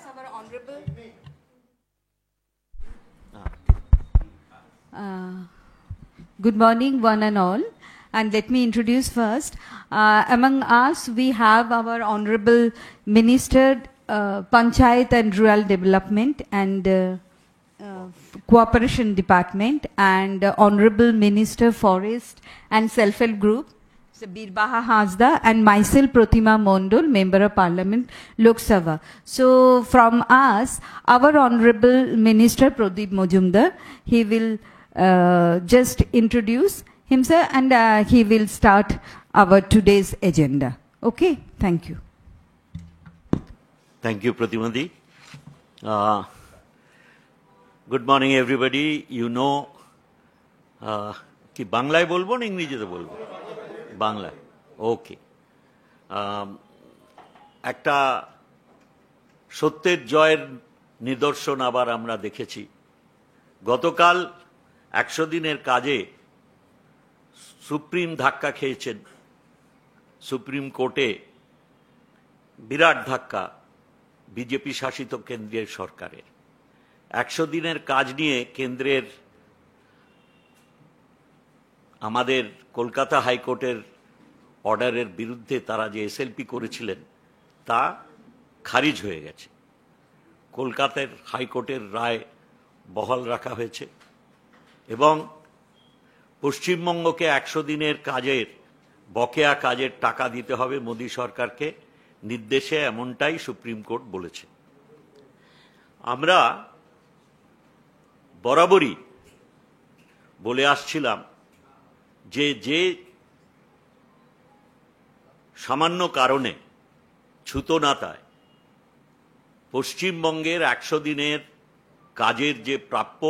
ask our honorable. Good morning, one and all. And let me introduce first. Among us, we have our Honorable Minister, Panchayat and Rural Development and Cooperation Department, and Honorable Minister, Forest and Self-Help Group, Birbaha Hasda, and myself, Pratima Mondol, Member of Parliament, Lok Sabha. So from us, our Honorable Minister, Pradeep Majumdar, he will just introduce himself and he will start our today's agenda. Okay, thank you. Thank you, Pratimadi. Good morning, everybody. You know, ki Banglaয় বলবো না ইংরেজিতে বলবো? বাংলায়, ওকে। একটা সত্যের জয়ের নিদর্শন আবার আমরা দেখেছি। গতকাল 100 দিনের কাজে সুপ্রিম ধাক্কা খেয়েছেন, সুপ্রিম কোর্টে বিরাট ধাক্কা বিজেপি শাসিত কেন্দ্রীয় সরকারের। 100 দিনের কাজ নিয়ে কেন্দ্রের আমাদের কলকাতা হাইকোর্টের অর্ডারের বিরুদ্ধে তারা যে এসএলপি করেছিলেন তা খারিজ হয়ে গেছে। কলকাতার হাইকোর্টের রায় বহাল রাখা হয়েছে এবং পশ্চিমবঙ্গকে 100 দিনের কাজের বকেয়া কাজের টাকা দিতে হবে মোদী সরকারকে নির্দেশে, এমনটাই সুপ্রিম কোর্ট বলেছে। আমরা বরাবরই বলে আসছিলাম যে সামান্য কারণে ছুতোনাতায় পশ্চিমবঙ্গের 100 দিনের কাজের যে প্রাপ্য,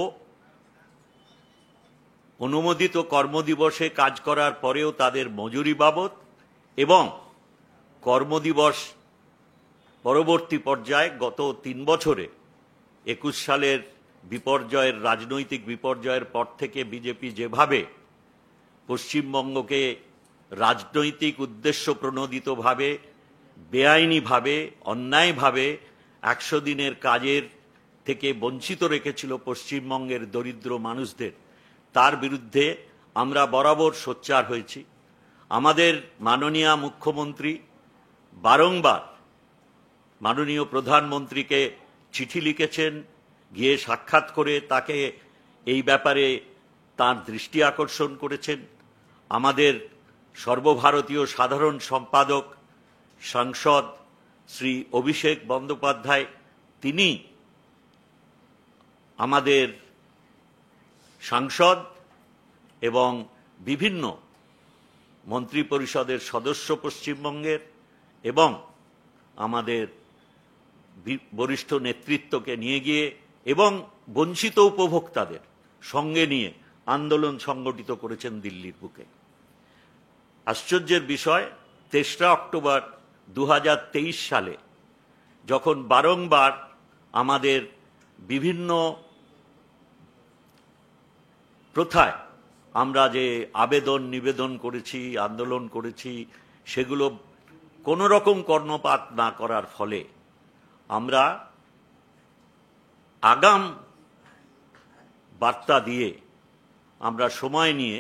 অনুমোদিত কর্মদিবসে কাজ করার পরেও তাদের মজুরি বাবদ এবং কর্মদিবস পরবর্তী পর্যায়ে গত 3 বছরে 21 সালের বিপর্যয়ের রাজনৈতিক বিপর্যয়ের পর থেকে বিজেপি যেভাবে পশ্চিমবঙ্গকে রাজনৈতিক উদ্দেশ্য প্রণোদিতভাবে, বেআইনিভাবে, অন্যায়ভাবে 100 দিনের কাজের থেকে বঞ্চিত রেখেছিল পশ্চিমবঙ্গের দরিদ্র মানুষদের, তার বিরুদ্ধে আমরা বরাবর সোচ্চার হয়েছি। আমাদের মাননীয় মুখ্যমন্ত্রী বারংবার মাননীয় প্রধানমন্ত্রীকে চিঠি লিখেছেন, গিয়ে সাক্ষাৎ করে তাকে এই ব্যাপারে তার দৃষ্টি আকর্ষণ করেছেন। আমাদের সর্বভারতীয় সাধারণ সম্পাদক সাংসদ শ্রী অভিষেক বন্দ্যোপাধ্যায়, তিনি আমাদের সাংসদ এবং বিভিন্ন মন্ত্রিপরিষদের সদস্য পশ্চিমবঙ্গের এবং আমাদের বরিষ্ঠ নেতৃত্বকে নিয়ে গিয়ে এবং বঞ্চিত উপভোক্তাদের সঙ্গে নিয়ে আন্দোলন সংগঠিত করেছেন দিল্লির বুকে। আশ্চর্যের বিষয়, 3রা অক্টোবর 2023 সালে যখন বারংবার আমাদের বিভিন্ন প্রথায় আমরা যে আবেদন নিবেদন করেছি, আন্দোলন করেছি, সেগুলো কোনো রকম কর্ণপাত না করার ফলে আমরা আগাম বার্তা দিয়ে আমরা সময় নিয়ে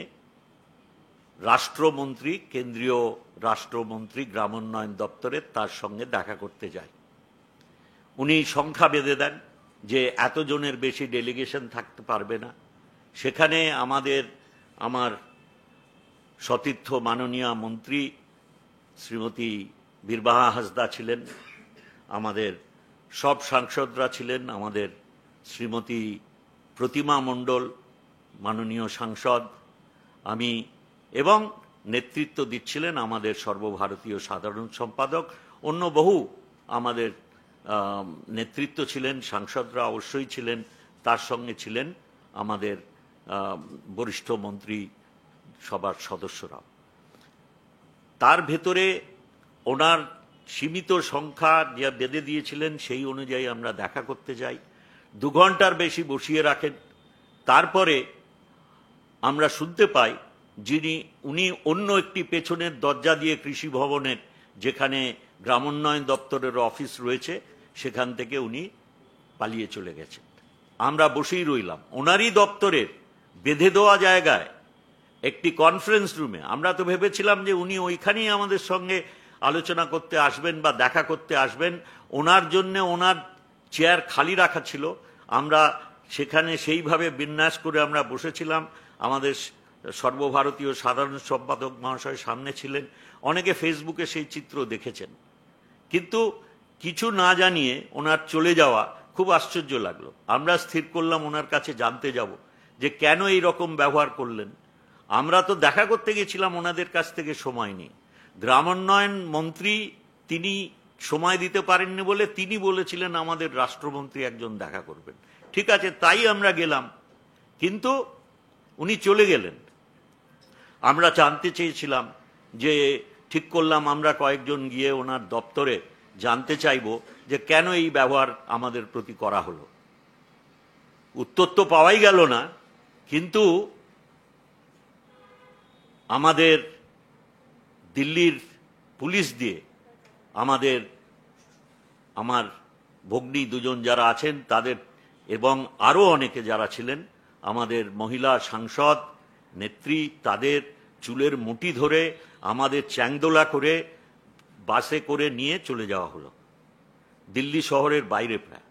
রাষ্ট্রমন্ত্রী, কেন্দ্রীয় রাষ্ট্রমন্ত্রী গ্রামোন্নয়ন দপ্তরের তার সঙ্গে দেখা করতে যাই। উনি সংখ্যা বেঁধে দেন যে এতজনের বেশি ডেলিগেশন থাকতে পারবে না। সেখানে আমার সতীর্থ মাননীয় মন্ত্রী শ্রীমতী বীরবাহা হাসদা ছিলেন, আমাদের সব সাংসদরা ছিলেন, আমাদের শ্রীমতী প্রতিমা মণ্ডল মাননীয় সাংসদ, আমি, এবং নেতৃত্ব দিচ্ছিলেন আমাদের সর্বভারতীয় সাধারণ সম্পাদক, অন্য বহু আমাদের নেতৃত্ব ছিলেন, সাংসদরা অবশ্যই ছিলেন, তার সঙ্গে ছিলেন আমাদের বরিষ্ঠ মন্ত্রী সভার সদস্যরা। তার ভেতরে ওনার সীমিত সংখ্যা যা বেঁধে দিয়েছিলেন সেই অনুযায়ী আমরা দেখা করতে যাই। 2 ঘন্টার বেশি বসিয়ে রাখেন। তারপরে আমরা শুনতে পাই উনি অন্য একটি পেছনের দরজা দিয়ে কৃষি ভবনের, যেখানে গ্রামোন্নয়ন দপ্তরের অফিস রয়েছে, সেখান থেকে উনি পালিয়ে চলে গেছেন। আমরা বসেই রইলাম ওনারই দপ্তরের বেঁধে দেওয়া জায়গায় একটি কনফারেন্স রুমে। আমরা তো ভেবেছিলাম যে উনি ওইখানেই আমাদের সঙ্গে আলোচনা করতে আসবেন বা দেখা করতে আসবেন। ওনার জন্য ওনার চেয়ার খালি রাখা ছিল, আমরা সেখানে সেইভাবে বিন্যাস করে আমরা বসেছিলাম। আমাদের সর্বভারতীয় সাধারণ সম্পাদক মহাশয় সামনে ছিলেন, অনেকে ফেসবুকে সেই চিত্র দেখেছেন। কিন্তু কিছু না জানিয়ে ওনার চলে যাওয়া খুব আশ্চর্য লাগলো। আমরা স্থির করলাম ওনার কাছে জানতে যাব যে কেন এই রকম ব্যবহার করলেন। আমরা তো দেখা করতে গেছিলাম ওনাদের কাছ থেকে সময় নিয়ে। গ্রামোন্নয়ন মন্ত্রী তিনি সময় দিতে পারেননি বলে তিনি বলেছিলেন আমাদের রাষ্ট্রমন্ত্রী একজন দেখা করবেন। ঠিক আছে, তাই আমরা গেলাম, কিন্তু উনি চলে গেলেন। আমরা জানতে চেয়েছিলাম যে ঠিক করলাম আমরা কয়েকজন গিয়ে ওনার দপ্তরে জানতে চাইব যে কেন এই ব্যবহার আমাদের প্রতি করা হলো। উত্তর তো পাওয়াই গেল না, কিন্তু আমাদের দিল্লির পুলিশ দিয়ে আমার ভগ্নী দুজন যারা আছেন তাদের এবং আরও অনেকে যারা ছিলেন, আমাদের মহিলা সাংসদ নেত্রী, তাদের চুলের মুঠি ধরে আমাদের চ্যাংদোলা করে বাসে করে নিয়ে চলে যাওয়া হলো দিল্লি শহরের বাইরে প্রায়।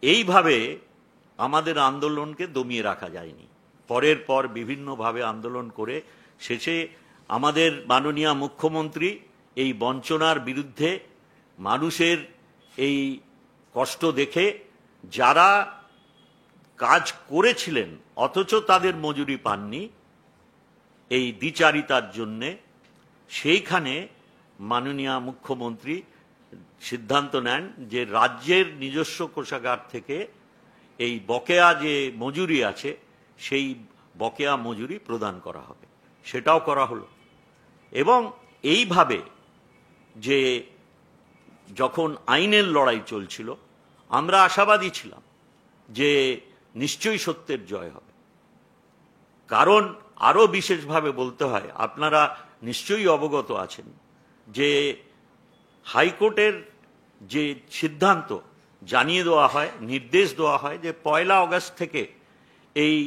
এইভাবে আমাদের আন্দোলনকে দমিয়ে রাখা যায়নি। পরের পর বিভিন্নভাবে আন্দোলন করে শেষে আমাদের মাননীয় মুখ্যমন্ত্রী এই বঞ্চনার বিরুদ্ধে, মানুষের এই কষ্ট দেখে যারা কাজ করেছিলেন অথচ তাদের মজুরি পাননি, এই দ্বিচারিতার জন্যে সেইখানে মাননীয় মুখ্যমন্ত্রী সিদ্ধান্ত নেন যে রাজ্যের নিজস্ব কোষাগার থেকে এই বকেয়া যে মজুরি আছে সেই বকেয়া মজুরি প্রদান করা হবে। সেটাও করা হলো। এবং এইভাবে যে যখন আইনের লড়াই চলছিল আমরা আশাবাদী ছিলাম যে নিশ্চয়ই সত্যের জয় হবে। কারণ আরও বিশেষভাবে বলতে হয়, আপনারা নিশ্চয়ই অবগত আছেন যে হাইকোর্টের যে সিদ্ধান্ত জানিয়ে দেওয়া হয়, নির্দেশ দেওয়া হয় যে 1 আগস্ট থেকে এই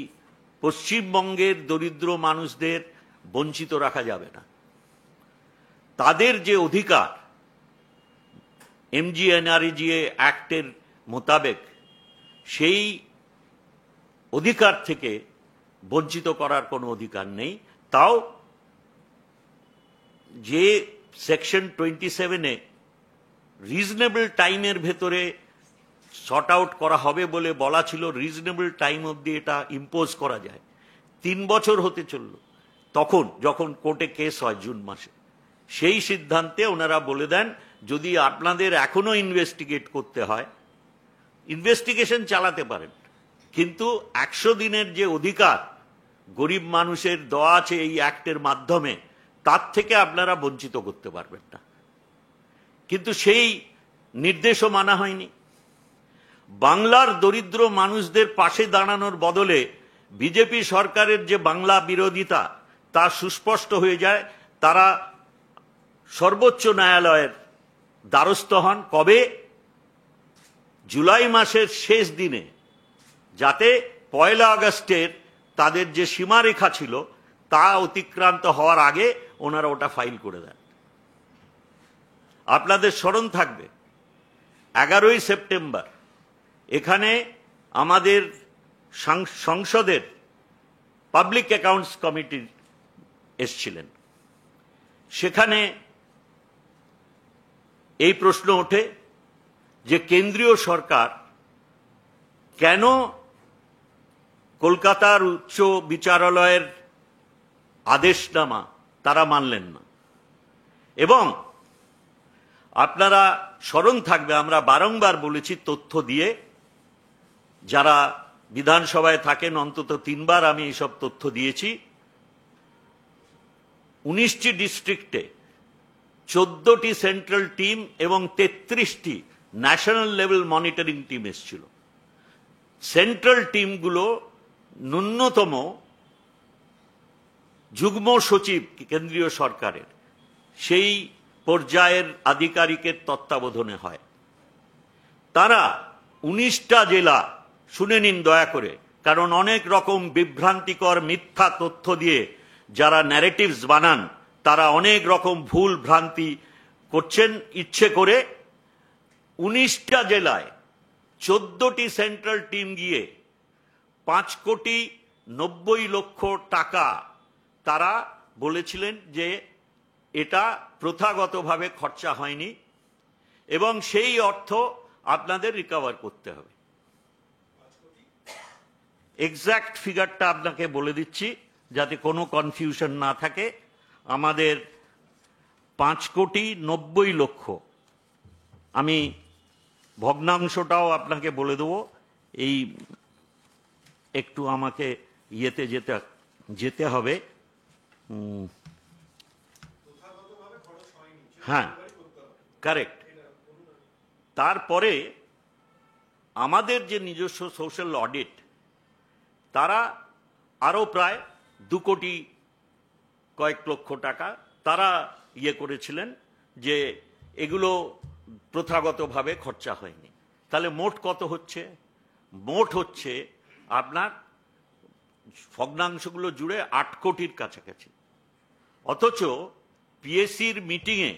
পশ্চিমবঙ্গের দরিদ্র মানুষদের বঞ্চিত রাখা যাবে না। তাদের যে অধিকার MGNREGA অ্যাক্টের মোতাবেক, সেই অধিকার থেকে বঞ্চিত করার কোনো অধিকার নেই। তাও যে সেকশন 27-এ রিজনেবল টাইমের ভেতরে শর্ট আউট করা হবে বলে বলা ছিল, রিজনেবল টাইম অবধি এটা ইম্পোজ করা যায়। 3 বছর হতে চলল তখন, যখন কোর্টে কেস হয় জুন মাসে। সেই সিদ্ধান্তে ওনারা বলে দেন যদি আপনাদের এখনো ইনভেস্টিগেট করতে হয়, ইনভেস্টিগেশন চালাতে পারেন, কিন্তু 100 দিনের যে অধিকার গরিব মানুষের দেওয়া আছে এই অ্যাক্টের মাধ্যমে, তার থেকে আপনারা বঞ্চিত করতে পারবেন না। কিন্তু সেই নির্দেশও মানা হয়নি। বাংলার দরিদ্র মানুষদের পাশে দাঁড়ানোর বদলে বিজেপি সরকারের যে বাংলা বিরোধিতা তা সুস্পষ্ট হয়ে যায়। তারা সর্বোচ্চ ন্যায়ালয়ের দ্বারস্থ হন। কবে? জুলাই মাসের শেষ দিনে, যাতে 1 আগস্টের তাদের যে সীমারেখা ছিল তা অতিক্রান্ত হওয়ার আগে ওনারা ওটা ফাইল করে দেন। আপনাদের স্মরণ থাকবে 11ই সেপ্টেম্বর এখানে আমাদের সংসদের পাবলিক অ্যাকাউন্টস কমিটি এসেছিলেন। সেখানে এই প্রশ্ন ওঠে যে কেন্দ্রীয় সরকার কেন কলকাতার উচ্চ বিচারালয়ের আদেশনামা তারা মানলেন না। এবং আপনারা স্মরণ থাকবে আমরা বারংবার বলেছি তথ্য দিয়ে, যারা বিধানসভায় থাকেন অন্তত 3 বার আমি এইসব তথ্য দিয়েছি। 19টি ডিস্ট্রিক্টে 14টি সেন্ট্রাল টিম এবং 33টি ন্যাশনাল লেভেল মনিটরিং টিম এসেছিল। সেন্ট্রাল টিমগুলো ন্যূনতম যুগ্ম সচিব কেন্দ্রীয় সরকারের সেই পর্যায়ের আধিকারিকের তত্ত্বাবধানে হয়। তারা 19টা জেলা, শুনে নিন দয়া করে, কারণ অনেক রকম বিভ্রান্তিকর মিথ্যা তথ্য দিয়ে যারা ন্যারেটিভস বানান তারা অনেক রকম ভুল ভ্রান্তি করছেন ইচ্ছে করে। 19টা জেলায় 14টি সেন্ট্রাল টিম গিয়ে 5,90,00,000 টাকা তারা বলেছিলেন যে এটা প্রথাগতভাবে খরচা হয়নি এবং সেই অর্থ আপনাদের রিকভার করতে হবে। এক্সাক্ট ফিগারটা আপনাকে বলে দিচ্ছি যাতে কোনো কনফিউশন না থাকে। আমাদের 5,90,00,000, আমি ভগ্নাংশটাও আপনাকে বলে দেবো। এই একটু আমাকে ইয়েতে যেতে হবে। হ্যাঁ, কারেক্ট। তারপরে আমাদের যে নিজস্ব সোশ্যাল অডিট, তারা আরো প্রায় 2 কোটি কয়েক লক্ষ টাকা তারা ইয়ে করেছিলেন যে এগুলো প্রথাগতভাবে খরচা হয়নি। তাহলে মোট কত হচ্ছে? মোট হচ্ছে আপনার ভগ্নাংশগুলো জুড়ে 8 কোটির কাছাকাছি। অথচ পিএসসির মিটিংয়ে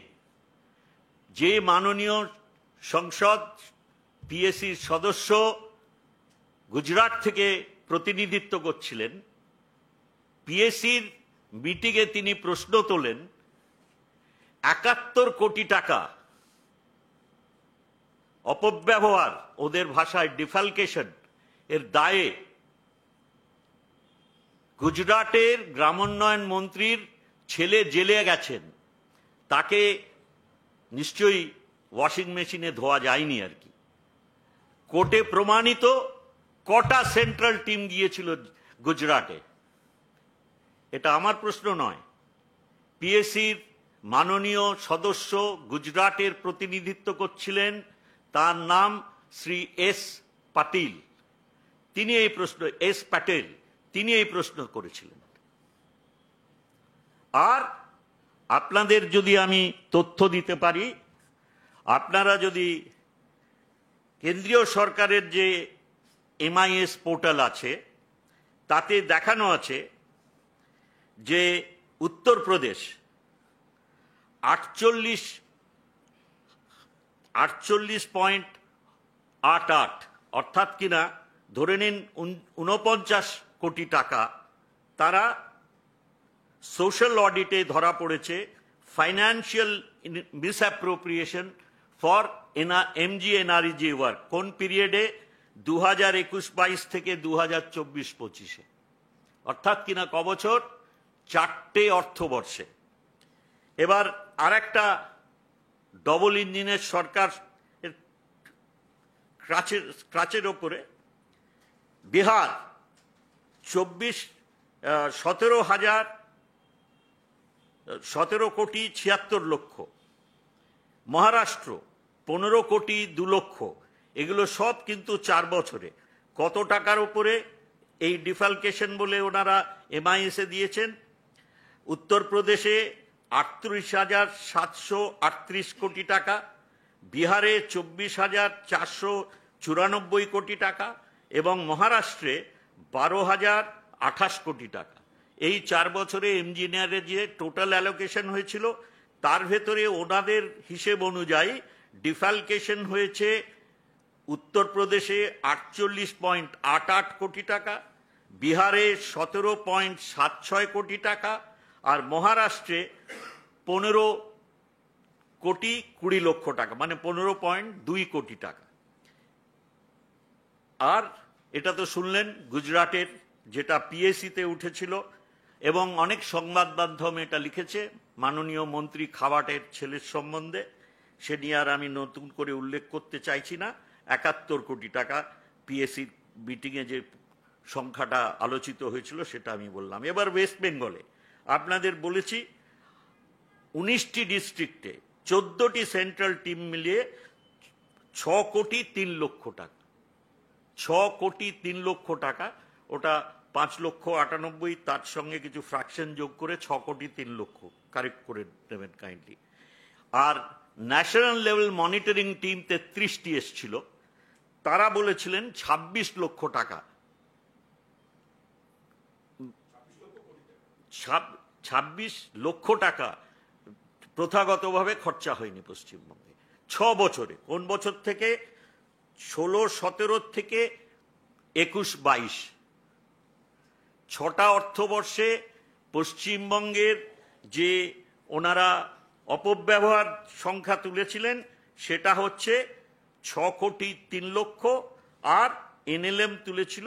যে মাননীয় সংসদ পিএসসির সদস্য গুজরাট থেকে প্রতিনিধিত্ব করছিলেন, পিএসসির মিটিংয়ে তিনি প্রশ্ন তোলেন 71 কোটি টাকা অপব্যবহার, ওদের ভাষায় ডিফালকেশন এর দায়ে গুজরাটের গ্রামোন্নয়ন মন্ত্রীর ছেলে জেলে গেছেন। তাকে নিশ্চয়ই ওয়াশিং মেশিনে ধোয়া যায়নি আর কি। কোর্টে প্রমাণিত কটা সেন্ট্রাল টিম গিয়েছিল গুজরাটে? এটা আমার প্রশ্ন নয়। পিএসসির মাননীয় সদস্য গুজরাটের প্রতিনিধিত্ব করছিলেন, তার নাম শ্রী এস পাটিল। তিনি এই প্রশ্ন, এস প্যাটেল, তিনি এই প্রশ্ন করেছিলেন। আর আপনাদের যদি আমি তথ্য দিতে পারি, আপনারা যদি কেন্দ্রীয় সরকারের যে MIS পোর্টাল আছে তাতে দেখানো আছে যে উত্তরপ্রদেশ 48.88 অর্থাৎ কিনা ধরে নিন 49 কোটি টাকা তারা সোশ্যাল অডিটে ধরা পড়েছে ফাইন্যান্সিয়াল মিসঅ্যাপ্রোপ্রিয়েশন ফর MGNREG ওয়ার্ক। কোন পিরিয়ডে? 2021-22 থেকে 2024-25-এ, অর্থাৎ কিনা ক বছর? 4টে অর্থবর্ষে। এবার আর একটা ডবল ইঞ্জিনের সরকার ক্রাচের ওপরে বিহার 17,76,76,76,00,000, মহারাষ্ট্র 15,02,00,000। এগুলো সব কিন্তু 4 বছরে। কত টাকার উপরে এই ডিফালকেশন বলে ওনারা MIS-এ দিয়েছেন? উত্তরপ্রদেশে 38,738 কোটি টাকা, বিহারে 24,494 কোটি টাকা এবং মহারাষ্ট্রে 12,028 কোটি টাকা। এই 4 বছরে MGNREG যে টোটাল অ্যালোকেশন হয়েছিল তার ভেতরে ওনাদের হিসেব অনুযায়ী ডিফালকেশন হয়েছে উত্তরপ্রদেশে 48.88 কোটি টাকা, বিহারে 17.76 কোটি টাকা আর মহারাষ্ট্রে 15,20,00,000 টাকা, মানে 15.2 কোটি টাকা। আর এটা তো শুনলেন গুজরাটের, যেটা পিএসসিতে উঠেছিল এবং অনেক সংবাদ মাধ্যম এটা লিখেছে মাননীয় মন্ত্রী খাওয়াটের ছেলের সম্বন্ধে। সে নিয়ে আর আমি নতুন করে উল্লেখ করতে চাইছি না। 71 কোটি টাকা পিএসসির মিটিংয়ে যে সংখ্যাটা আলোচিত হয়েছিল সেটা আমি বললাম। এবার ওয়েস্ট বেঙ্গলে আপনাদের বলেছি 19টি ডিস্ট্রিক্টে 14টি সেন্ট্রাল টিম মিলিয়ে 6,03,00,000 টাকা। 6,03,00,000 টাকা, ওটা 5,98,00,000, তার সঙ্গে কিছু ফ্র্যাকশন যোগ করে 6,03,00,000 কারেক্ট করে দেবেন কাইন্ডলি। আর ন্যাশনাল লেভেল মনিটরিং টিম 33টি এসেছিল, তারা বলেছিলেন 26 লক্ষ টাকা, 26 লক্ষ টাকা প্রথাগতভাবে খরচা হয়নি পশ্চিমবঙ্গে 6 বছরে। কোন বছর থেকে? 16-17 থেকে 21-22, 6টা অর্থবর্ষে পশ্চিমবঙ্গের যে ওনারা অপব্যবহার সংখ্যা তুলেছিলেন সেটা হচ্ছে 6,03,00,000, আর এনএলএম তুলেছিল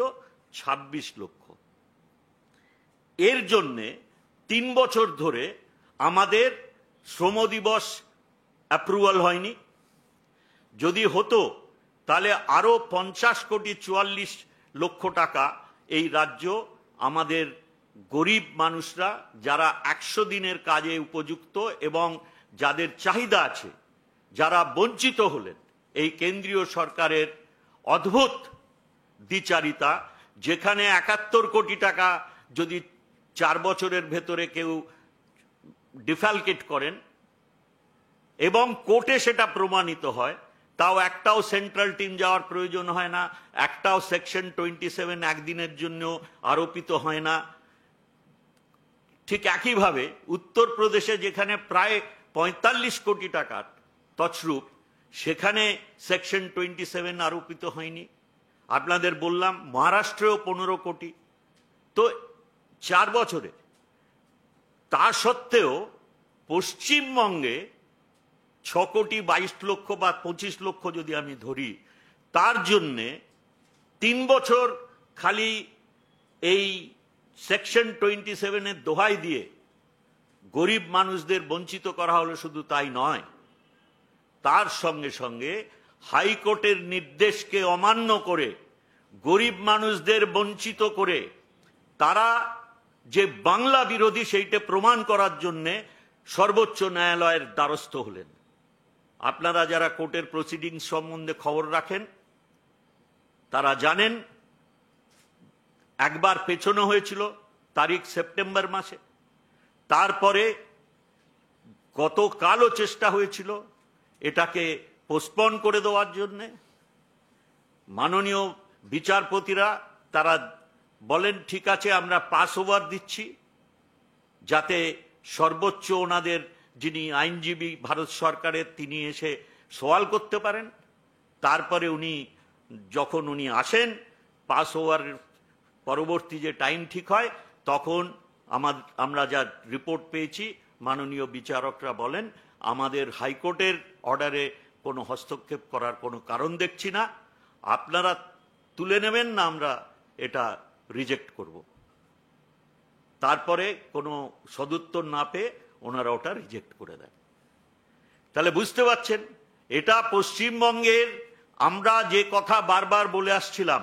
26 লক্ষ। এর জন্যে 3 বছর ধরে আমাদের শ্রম দিবস অ্যাপ্রুভাল হয়নি। যদি হতো তাহলে আরো 50,44,00,000 টাকা এই রাজ্য আমাদের গরিব মানুষরা যারা 100 দিনের কাজে উপযুক্ত এবং যাদের চাহিদা আছে, যারা বঞ্চিত হলেন এই কেন্দ্রীয় সরকারের অদ্ভুত দ্বিচারিতা, যেখানে 71 কোটি টাকা যদি 4 বছরের ভেতরে কেউ ডিফ্যালকেট করেন এবং কোর্টে সেটা প্রমাণিত হয়, তাও একটাও সেন্ট্রাল টিম যাওয়ার প্রয়োজন হয় না, একটাও সেকশন 27 একদিনের জন্য আরোপিত হয় না। ঠিক একইভাবে উত্তরপ্রদেশে যেখানে প্রায় 45 কোটি টাকার তছরূপ, সেখানে সেকশন 27 আরোপিত হয়নি। আপনাদের বললাম মহারাষ্ট্রেও 15 কোটি। তো 4 বছরে, তা সত্ত্বেও পশ্চিমবঙ্গে 6,22,00,000 বা 25 লক্ষ যদি আমি ধরি, তার জন্যে 3 বছর খালি এই সেকশন 27-এর দোহাই দিয়ে গরিব মানুষদের বঞ্চিত করা হলো। শুধু তাই নয়, তার সঙ্গে সঙ্গে হাইকোর্টের নির্দেশকে অমান্য করে গরিব মানুষদের বঞ্চিত করে তারা যে বাংলা বিরোধী সেইটা প্রমাণ করার জন্যে সর্বোচ্চ ন্যায়ালয়ের দ্বারস্থ হলেন। আপনারা যারা কোর্টের প্রসিডিংস সম্বন্ধে খবর রাখেন তারা জানেন, একবার পেছনো হয়েছিল তারিখ সেপ্টেম্বর মাসে, তারপরে গতকালও চেষ্টা হয়েছিল এটাকে পোস্টপন করে দেওয়ার জন্যে। মাননীয় বিচারপতিরা তারা বলেন ঠিক আছে আমরা পাস ওভার দিচ্ছি, যাতে সর্বোচ্চ ওনাদের যিনি আইনজীবী ভারত সরকারের তিনি এসে সওয়াল করতে পারেন। তারপরে যখন উনি আসেন, পাস ওভারের পরবর্তী যে টাইম ঠিক হয়, তখন আমরা যা রিপোর্ট পেয়েছি মাননীয় বিচারকরা বলেন আমাদের হাইকোর্টের অর্ডারে কোনো হস্তক্ষেপ করার কোনো কারণ দেখছি না, আপনারা তুলে নেবেন না আমরা এটা রিজেক্ট করব। তারপরে কোনো সদুত্তর না পেয়ে ওনারা ওটা রিজেক্ট করে দেন। তাহলে বুঝতে পারছেন, এটা পশ্চিমবঙ্গের আমরা যে কথা বারবার বলে আসছিলাম,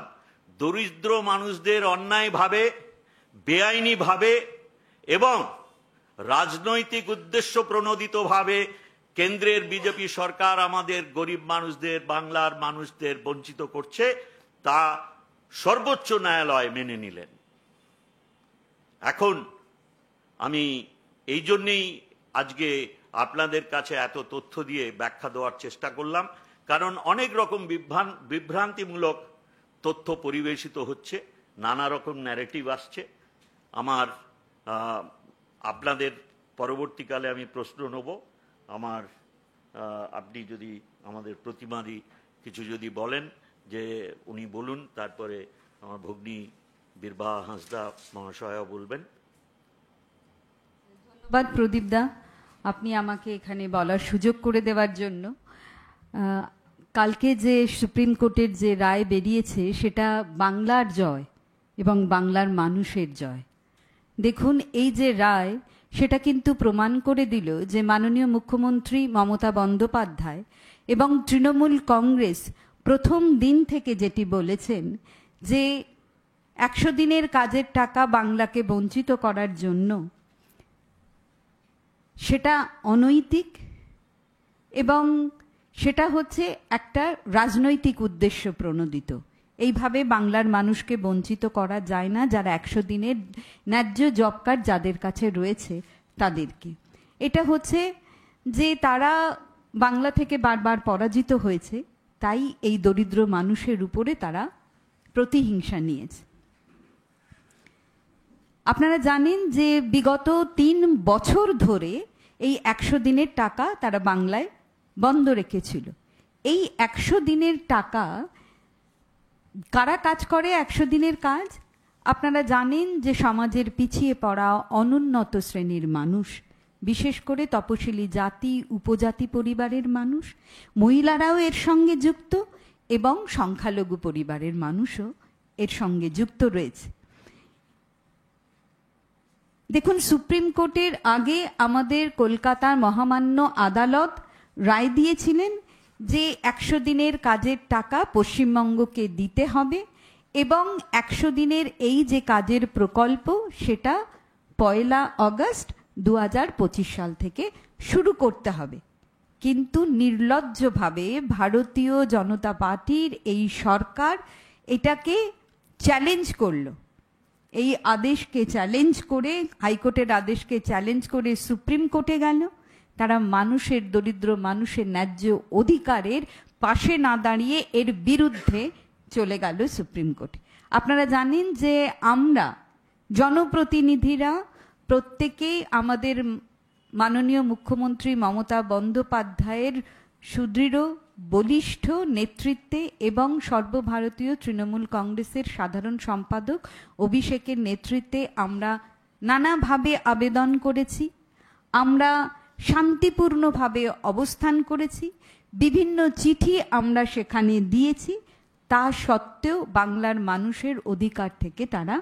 দরিদ্র মানুষদের অন্যায়ভাবে, বেআইনিভাবে এবং রাজনৈতিক উদ্দেশ্য প্রণোদিতভাবে কেন্দ্রের বিজেপি সরকার আমাদের গরিব মানুষদের, বাংলার মানুষদের বঞ্চিত করছে, তা সর্বোচ্চ ন্যায়ালয় মেনে নিলেন। এখন আমি এই জন্যেই আজকে আপনাদের কাছে এত তথ্য দিয়ে ব্যাখ্যা দেওয়ার চেষ্টা করলাম, কারণ অনেক রকম বিভ্রান্তিমূলক তথ্য পরিবেশিত হচ্ছে, নানা রকম ন্যারেটিভ আসছে। আপনাদের পরবর্তীকালে আমি প্রশ্ন নেব। আপনি যদি আমাদের প্রতিমাদি কিছু যদি বলেন, যে উনি বলুন, তারপরে আমার ভগ্নী বীরবাহা হাঁসদা মহাশয়া বলবেন। ধন্যবাদ প্রদীপদা, আপনি আমাকে এখানে বলার সুযোগ করে দেওয়ার জন্য। কালকে যে সুপ্রিম কোর্টের যে রায় বেরিয়েছে সেটা বাংলার জয় এবং বাংলার মানুষের জয়। দেখুন, এই যে রায় সেটা কিন্তু প্রমাণ করে দিল যে মাননীয় মুখ্যমন্ত্রী মমতা বন্দ্যোপাধ্যায় এবং তৃণমূল কংগ্রেস প্রথম দিন থেকে যেটি বলেছেন যে 100 দিনের কাজের টাকা বাংলাকে বঞ্চিত করার জন্য, সেটা অনৈতিক এবং সেটা হচ্ছে একটা রাজনৈতিক উদ্দেশ্য প্রণোদিত। এইভাবে বাংলার মানুষকে বঞ্চিত করা যায় না, যারা 100 দিনের ন্যায্য জব কার্ড যাদের কাছে রয়েছে তাদেরকে। এটা হচ্ছে যে তারা বাংলা থেকে বারবার পরাজিত হয়েছে, তাই এই দরিদ্র মানুষের উপরে তারা প্রতিহিংসা নিয়েছে। আপনারা জানেন যে বিগত 3 বছর ধরে এই 100 দিনের টাকা তারা বাংলায় বন্ধ রেখেছিল। এই 100 দিনের টাকা কারা কাজ করে? 100 দিনের কাজ আপনারা জানেন যে সমাজের পিছিয়ে পড়া অনুন্নত শ্রেণীর মানুষ, বিশেষ করে তপশিলি জাতি উপজাতি পরিবারের মানুষ, মহিলারাও এর সঙ্গে যুক্ত এবং সংখ্যালঘু পরিবারের মানুষও এর সঙ্গে যুক্ত রয়েছে। দেখুন, সুপ্রিম কোর্টের আগে আমাদের কলকাতার মহামান্য আদালত রায় দিয়েছিলেন যে 100 দিনের কাজের টাকা পশ্চিমবঙ্গকে দিতে হবে এবং 100 দিনের এই যে কাজের প্রকল্প সেটা 1 আগস্ট 2025 সাল থেকে শুরু করতে হবে। কিন্তু নির্লজ্জভাবে ভারতীয় জনতা পার্টির এই সরকার এটাকে চ্যালেঞ্জ করলো। এই আদেশকে চ্যালেঞ্জ করে, হাইকোর্টের আদেশকে চ্যালেঞ্জ করে সুপ্রিম কোর্টে গেল। তারা মানুষের, দরিদ্র মানুষের ন্যায্য অধিকারের পাশে না দাঁড়িয়ে এর বিরুদ্ধে চলে গেল সুপ্রিম কোর্টে। আপনারা জানেন যে আমরা জনপ্রতিনিধিরা প্রত্যেকেই আমাদের মাননীয় মুখ্যমন্ত্রী মমতা বন্দ্যোপাধ্যায়ের সুদৃঢ় বলিষ্ঠ নেতৃত্বে এবং সর্বভারতীয় তৃণমূল কংগ্রেসের সাধারণ সম্পাদক অভিষেকের নেতৃত্বে আমরা নানাভাবে আবেদন করেছি, আমরা শান্তিপূর্ণভাবে অবস্থান করেছি, বিভিন্ন চিঠি আমরা সেখানে দিয়েছি। তা সত্ত্বেও বাংলার মানুষের অধিকার থেকে তারা,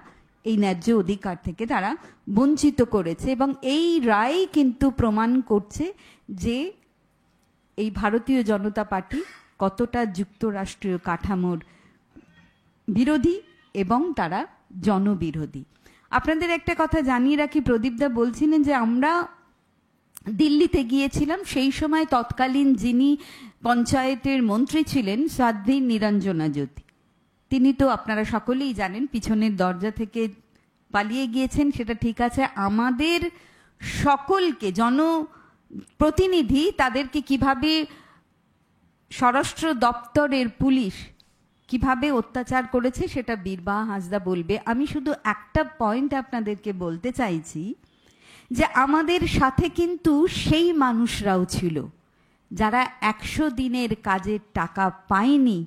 এই ন্যায্য অধিকার থেকে তারা বঞ্চিত করেছে এবং এই রায় কিন্তু প্রমাণ করছে যে এই ভারতীয় জনতা পার্টি কতটা যুক্তরাষ্ট্রীয় কাঠামোর বিরোধী এবং তারা জনবিরোধী। আপনাদের একটা কথা জানিয়ে রাখি, প্রদীপদা বলছিলেন যে আমরা দিল্লিতে গিয়েছিলাম, সেই সময় তৎকালীন যিনি পঞ্চায়েতের মন্ত্রী ছিলেন সাধ্বী নিরঞ্জনা জ্যোতি, তিনি তো আপনারা সকলেই জানেন পিছনের দরজা থেকে পালিয়ে গিয়েছেন। সেটা ঠিক আছে, আমাদের সকলকে জনপ্রতিনিধি তাদেরকে কিভাবে স্বরাষ্ট্র দপ্তরের পুলিশ কিভাবে অত্যাচার করেছে সেটা বীরবাহা হাঁসদা বলবে। আমি শুধু একটা পয়েন্ট আপনাদেরকে বলতে চাইছি যে আমাদের সাথে কিন্তু সেই মানুষরাও ছিল যারা 100 দিনের কাজের টাকা পায়নি,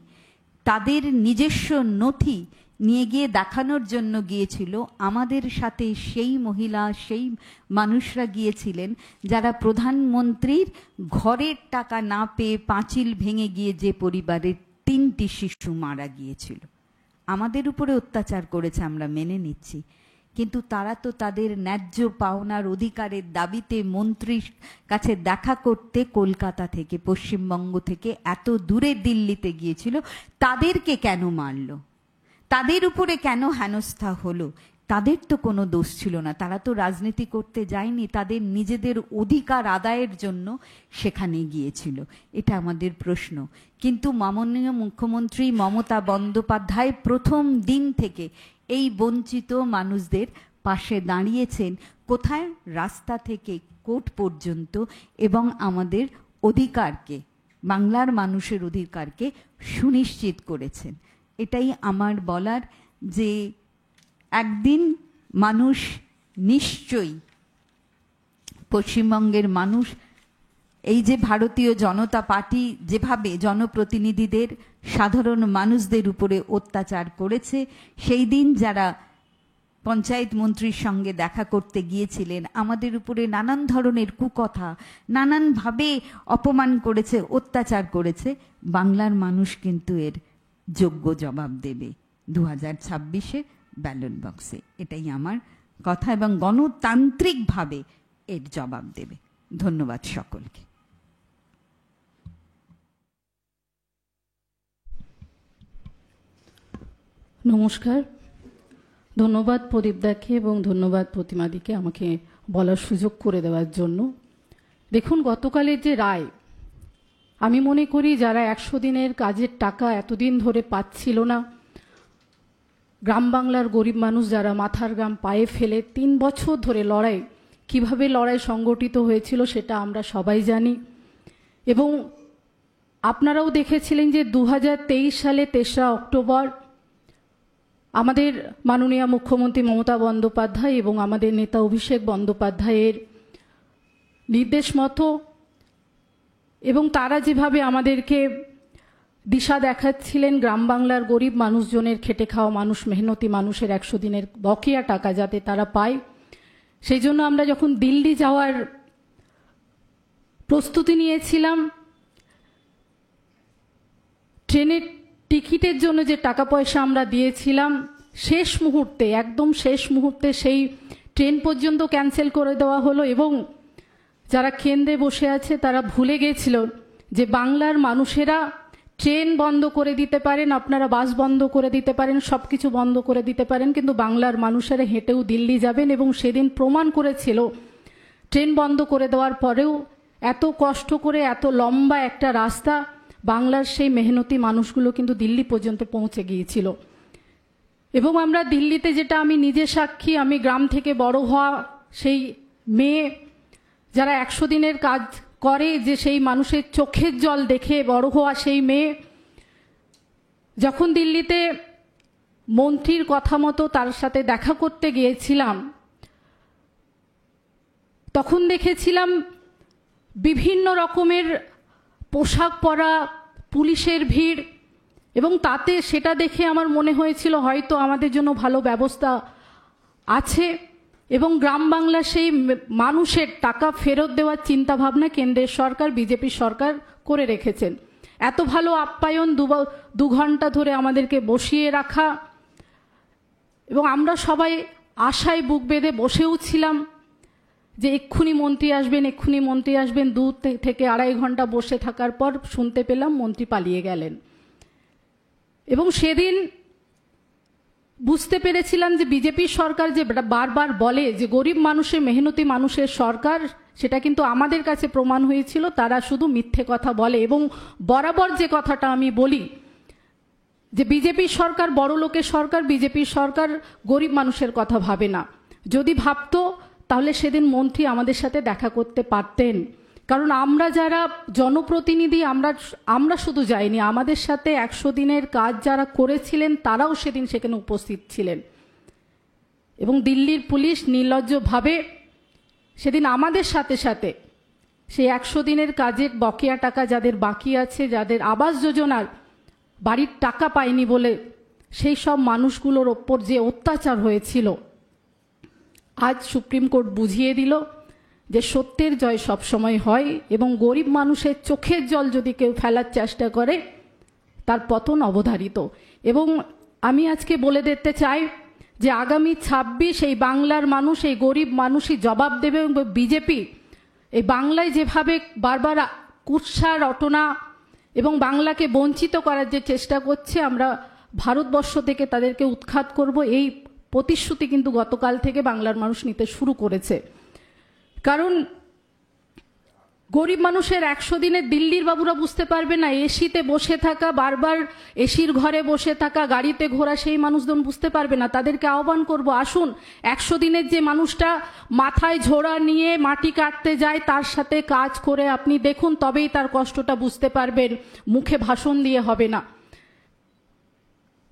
তাদের নিজস্ব নথি নিয়ে গিয়ে দেখানোর জন্য গিয়েছিল। আমাদের সাথে সেই মহিলা, সেই মানুষরা গিয়েছিলেন যারা প্রধানমন্ত্রীর ঘরের টাকা না পেয়ে পাঁচিল ভেঙে গিয়ে যে পরিবারের 3টি শিশু মারা গিয়েছিল। আমাদের উপরে অত্যাচার করেছে, আমরা মেনে নিচ্ছি, কিন্তু তারা তো তাদের ন্যায্য পাওনার অধিকারের দাবিতে মন্ত্রীর কাছে দেখা করতে কলকাতা থেকে, পশ্চিমবঙ্গ থেকে এত দূরে দিল্লিতে গিয়েছিল। তাদেরকে কেন মারলো? তাদের উপরে কেন হেনস্থা হলো? তাদের তো কোনো দোষ ছিল না, তারা তো রাজনীতি করতে যায়নি, তাদের নিজেদের অধিকার আদায়ের জন্য সেখানে গিয়েছিল। এটা আমাদের প্রশ্ন। কিন্তু মাননীয় মুখ্যমন্ত্রী মমতা বন্দ্যোপাধ্যায় প্রথম দিন থেকে এই বঞ্চিত মানুষদের পাশে দাঁড়িয়েছেন, কোথায়? রাস্তা থেকে কোর্ট পর্যন্ত, এবং আমাদের অধিকারকে, বাংলার মানুষের অধিকারকে সুনিশ্চিত করেছেন। এটাই আমার বলার, যে একদিন মানুষ নিশ্চয়ই, পশ্চিমবঙ্গের মানুষ, এই যে ভারতীয় জনতা পার্টি যেভাবে জনপ্রতিনিধিদের, সাধারণ মানুষদের উপরে অত্যাচার করেছে, সেই দিন যারা পঞ্চায়েত মন্ত্রীর সঙ্গে দেখা করতে গিয়েছিলেন, আমাদের উপরে নানান ধরনের কুকথা, নানানভাবে অপমান করেছে, অত্যাচার করেছে, বাংলার মানুষ কিন্তু এর যোগ্য জবাব দেবে 2026-এ ব্যালট বক্সে। এটাই আমার কথা, এবং গণতান্ত্রিকভাবে এর জবাব দেবে। ধন্যবাদ সকলকে। নমস্কার, ধন্যবাদ প্রদীপদাকে এবং ধন্যবাদ প্রতিমাদিকে আমাকে বলার সুযোগ করে দেওয়ার জন্য। দেখুন, গতকালের যে রায়, আমি মনে করি যারা 100 দিনের কাজের টাকা এতদিন ধরে পাচ্ছিল না, গ্রাম বাংলার গরিব মানুষ যারা মাথার ঘাম পায়ে ফেলে 3 বছর ধরে লড়াই, কিভাবে লড়াই সংগঠিত হয়েছিল সেটা আমরা সবাই জানি। এবং আপনারাও দেখেছিলেন যে 2023 সালে 3রা অক্টোবর আমাদের মাননীয় মুখ্যমন্ত্রী মমতা বন্দ্যোপাধ্যায় এবং আমাদের নেতা অভিষেক বন্দ্যোপাধ্যায়ের নির্দেশ মতো এবং তারা যেভাবে আমাদেরকে দিশা দেখাচ্ছিলেন, গ্রাম বাংলার গরিব মানুষজনের, খেটে খাওয়া মানুষ, মেহনতি মানুষের 100 দিনের বকেয়া টাকা যাতে তারা পায়, সেই জন্য আমরা যখন দিল্লি যাওয়ার প্রস্তুতি নিয়েছিলাম, ট্রেনের টিকিটের জন্য যে টাকা পয়সা আমরা দিয়েছিলাম, শেষ মুহূর্তে, একদম শেষ মুহূর্তে সেই ট্রেন পর্যন্ত ক্যান্সেল করে দেওয়া হলো। এবং যারা কেন্দ্রে বসে আছে তারা ভুলে গেছিল যে বাংলার মানুষেরা ট্রেন বন্ধ করে দিতে পারেন, আপনারা বাস বন্ধ করে দিতে পারেন, সব কিছু বন্ধ করে দিতে পারেন, কিন্তু বাংলার মানুষেরা হেঁটেও দিল্লি যাবেন। এবং সেদিন প্রমাণ করেছিল ট্রেন বন্ধ করে দেওয়ার পরেও এত কষ্ট করে এত লম্বা একটা রাস্তা বাংলার সেই মেহনতি মানুষগুলো কিন্তু দিল্লি পর্যন্ত পৌঁছে গিয়েছিল। এবং আমরা দিল্লিতে, যেটা আমি নিজে সাক্ষী, আমি গ্রাম থেকে বড় হওয়া সেই মেয়ে, যারা 100 দিনের কাজ করে, যে সেই মানুষের চোখের জল দেখে বড় হওয়া সেই মেয়ে, যখন দিল্লিতে মন্ত্রীর কথা মতো তার সাথে দেখা করতে গিয়েছিলাম, তখন দেখেছিলাম বিভিন্ন রকমের পোশাক পরা পুলিশের ভিড়। এবং তাতে সেটা দেখে আমার মনে হয়েছিল হয়তো আমাদের জন্য ভালো ব্যবস্থা আছে। এবং গ্রাম বাংলা সেই মানুষের টাকা ফেরত দেওয়ার চিন্তা ভাবনা কেন্দ্রের সরকার, বিজেপি সরকার করে রেখেছেন। এত ভালো আপ্যায়ন, 2 ঘন্টা ধরে আমাদেরকে বসিয়ে রাখা, এবং আমরা সবাই আশায় বুক বেঁধে বসেও ছিলাম যে এক্ষুনি মন্ত্রী আসবেন, এক্ষুনি মন্ত্রী আসবেন। 2 থেকে 2.5 ঘন্টা বসে থাকার পর শুনতে পেলাম মন্ত্রী পালিয়ে গেলেন। এবং সেদিন বুঝতে পেরেছিলাম যে বিজেপি সরকার যে বারবার বলে যে গরিব মানুষের, মেহনতি মানুষের সরকার, সেটা কিন্তু আমাদের কাছে প্রমাণ হয়েছিল তারা শুধু মিথ্যে কথা বলে। এবং বরাবর যে কথাটা আমি বলি যে বিজেপি সরকার বড় লোকের সরকার, বিজেপি সরকার গরিব মানুষের কথা ভাবে না। যদি ভাবতো তাহলে সেদিন মন্ত্রী আমাদের সাথে দেখা করতে পারতেন। কারণ আমরা যারা জনপ্রতিনিধি, আমরা শুধু যাইনি, আমাদের সাথে 100 দিনের কাজ যারা করেছিলেন তারাও সেদিন সেখানে উপস্থিত ছিলেন। এবং দিল্লির পুলিশ নির্লজ্জভাবে সেদিন আমাদের সাথে সাথে সেই 100 দিনের কাজের বকেয়া টাকা যাদের বাকি আছে, যাদের আবাস যোজনার বাড়ির টাকা পায়নি বলে সেই সব মানুষগুলোর ওপর যে অত্যাচার হয়েছিল, আজ সুপ্রিম কোর্ট বুঝিয়ে দিল যে সত্যের জয় সবসময় হয়। এবং গরিব মানুষের চোখের জল যদি কেউ ফেলার চেষ্টা করে তার পতন অবধারিত। এবং আমি আজকে বলে দিতে চাই যে আগামী 26 এই বাংলার মানুষ, এই গরিব মানুষই জবাব দেবে। এবং বিজেপি এই বাংলায় যেভাবে বারবার কুৎসা রটনা এবং বাংলাকে বঞ্চিত করার যে চেষ্টা করছে, আমরা ভারতবর্ষ থেকে তাদেরকে উৎখাত করব, এই প্রতিশ্রুতি কিন্তু গতকাল থেকে বাংলার মানুষ নিতে শুরু করেছে। কারণ গরিব মানুষের 100 দিনে দিল্লির বাবুরা বুঝতে পারবে না, এসিতে বসে থাকা, বারবার এসির ঘরে বসে থাকা, গাড়িতে ঘোরা সেই মানুষজন বুঝতে পারবে না। তাদেরকে আহ্বান করব, আসুন 100 দিনের যে মানুষটা মাথায় ঝোড়া নিয়ে মাটি কাটতে যায়, তার সাথে কাজ করে আপনি দেখুন, তবেই তার কষ্টটা বুঝতে পারবেন, মুখে ভাষণ দিয়ে হবে না।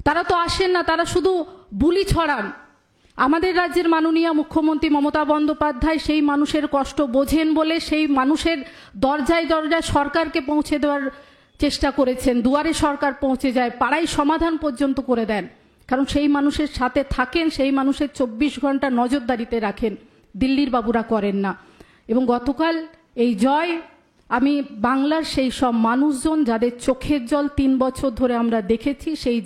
তারা তো আসেন না, তারা শুধু বুলি ছড়ান। আমাদের রাজ্যের মাননীয় মুখ্যমন্ত্রী মমতা বন্দ্যোপাধ্যায় সেই মানুষের কষ্ট বোঝেন বলে সেই মানুষের দরজায় দরজায় সরকারকে পৌঁছে দেওয়ার চেষ্টা করেছেন। দুয়ারে সরকার পৌঁছে যায়, পাড়ায় সমাধান পর্যন্ত করে দেন। কারণ সেই মানুষের সাথে থাকেন, সেই মানুষের 24 ঘন্টা নজরদারিতে রাখেন, দিল্লির বাবুরা করেন না। এবং গতকাল এই জয়, আমি বাংলার সেই সব মানুষজন যাদের চোখের জল 3 বছর ধরে আমরা দেখেছি, সেই